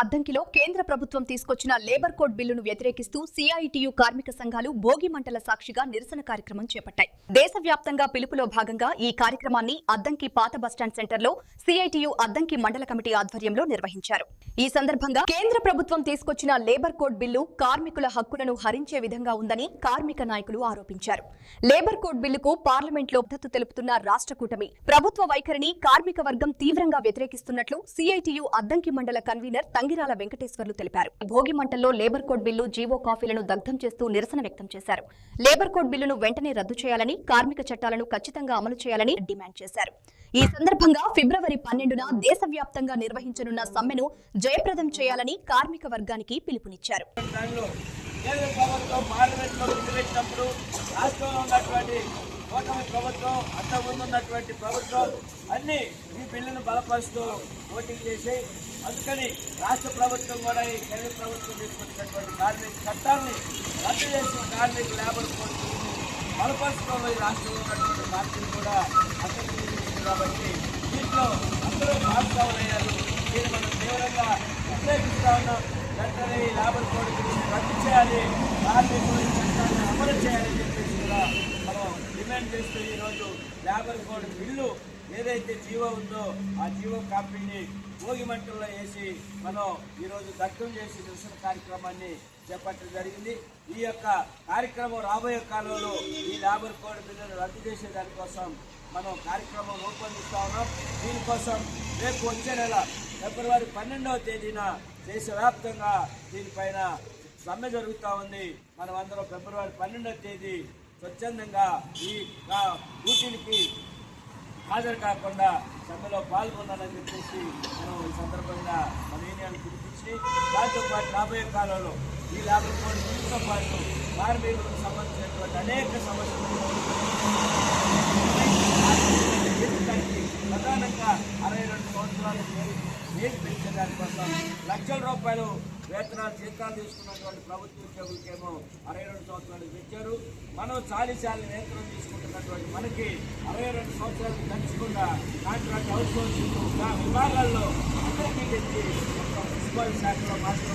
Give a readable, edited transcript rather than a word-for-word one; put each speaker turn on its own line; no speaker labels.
అద్దంకిలో కేంద్ర ప్రభుత్వం తీసుకొచ్చిన లేబర్ కోడ్ బిల్లును వ్యతిరేకిస్తూ సిఐటియు కార్మిక సంఘాలు భోగి మంటల సాక్షిగా నిరసన కార్యక్రమం చేపట్టాయి. దేశవ్యాప్తంగా పిలుపులో భాగంగా ఈ కార్యక్రమాన్ని అద్దంకి పాత బస్టాండ్ సెంటర్లో సిఐటియు అద్దంకి మండల కమిటీ ఆధ్వర్యంలో నిర్వహించారు. ఈ సందర్భంగా కేంద్ర ప్రభుత్వం తీసుకొచ్చిన లేబర్ కోడ్ బిల్లు కార్మికుల హక్కులను హరించే విధంగా ఉందని కార్మిక నాయకులు ఆరోపించారు. లేబర్ కోడ్ బిల్లుకు పార్లమెంట్లో మద్దతు తెలుపుతున్న రాష్ట్ర కూటమి ప్రభుత్వ వైఖరిని కార్మిక వర్గం తీవ్రంగా వ్యతిరేకిస్తున్నట్లు సిఐటియు అద్దంకి మండల కన్వీనర్ తంగిరాల వెంకటేశ్వర్లు తెలిపారు. భోగి మంటల్లో లేబర్ కోడ్ బిల్లు జీవో కాపీలను దగ్ధం చేస్తూ నిరసన వ్యక్తం చేశారు. లేబర్ కోడ్ బిల్లును వెంటనే రద్దు చేయాలని, కార్మిక చట్టాలను ఖచ్చితంగా అమలు చేయాలని డిమాండ్ చేశారు. ఈ సందర్భంగా ఫిబ్రవరి 12న దేశవ్యాప్తంగా నిర్వహించనున్న సమ్మెను జయప్రదం చేయాలని కార్మిక వర్గానికి పిలుపునిచ్చారు.
ప్రభుత్వం అంతకుముందున్నటువంటి ప్రభుత్వం అన్ని ఈ బిల్లును బలపరుస్తూ ఓటింగ్ చేసి, అందుకని రాష్ట్ర ప్రభుత్వం కూడా ఈ కేంద్ర ప్రభుత్వం తీసుకొచ్చినటువంటి కార్మిక చట్టాన్ని రద్దు చేసిన కార్మిక లేబర్ కోడ్ బలపరుచుకోవాలి. ఈ రాష్ట్రంలో ఉన్నటువంటి పార్టీలు కూడా అసలు కాబట్టి దీంట్లో అందరూ భాగస్వాములయ్యారు. దీన్ని మనం తీవ్రంగా వ్యతిరేకిస్తా ఉన్నాం. వెంటనే ఈ లేబర్ కోడ్ రద్దు చేయాలి, కార్మికుల చట్టాన్ని అమలు చేయాలని చెప్పేసి కూడా మనం డిమాండ్ చేస్తూ ఈరోజు లేబర్ కోడ్ బిల్లు ఏదైతే జీవో ఉందో ఆ జీవో కాపీని భోగి మంటల్లో వేసి మనం ఈరోజు దగ్ధం చేసి నిరసన కార్యక్రమాన్ని చేపట్టడం జరిగింది. ఈ యొక్క కార్యక్రమం రాబోయే కాలంలో ఈ లేబర్ కోడ్ బిల్లును రద్దు చేసే దానికోసం మనం కార్యక్రమం రూపొందిస్తా ఉన్నాం. దీనికోసం రేపు వచ్చే నెల ఫిబ్రవరి 12వ తేదీన దేశవ్యాప్తంగా దీనిపైన సమ్మె జరుగుతూ ఉంది. మనం అందరం ఫిబ్రవరి 12వ తేదీ స్వచ్ఛందంగా ఈ డ్యూటీలకి హాజరు కాకుండా సమ్మెలో పాల్గొన్నానని చెప్పేసి మనం ఈ సందర్భంగా మన యూనియన్ పిలిపించి, దాంతోపాటు రాబోయే కాలంలో ఈ లేబర్ కోడ్ బిల్లుతో పాటు కార్మికులకు సంబంధించినటువంటి అనేక సమస్యలు ప్రధానంగా 62 సంవత్సరాలు ఏజ్ పెంచే దానికోసం లక్షల రూపాయలు వేతనాలు జీతాలు తీసుకున్నటువంటి ప్రభుత్వ ఉద్యోగులకేమో 62 సంవత్సరాలు పెంచారు. మనం చాలీచాలి వేతనం తీసుకుంటున్నటువంటి మనకి 62 సంవత్సరాలు పెంచకుండా కాంట్రాక్ట్ అవుట్ సోర్సింగ్ విభాగాల్లో అందరికీ తెచ్చి మున్సిపల్ శాఖలో మాత్రం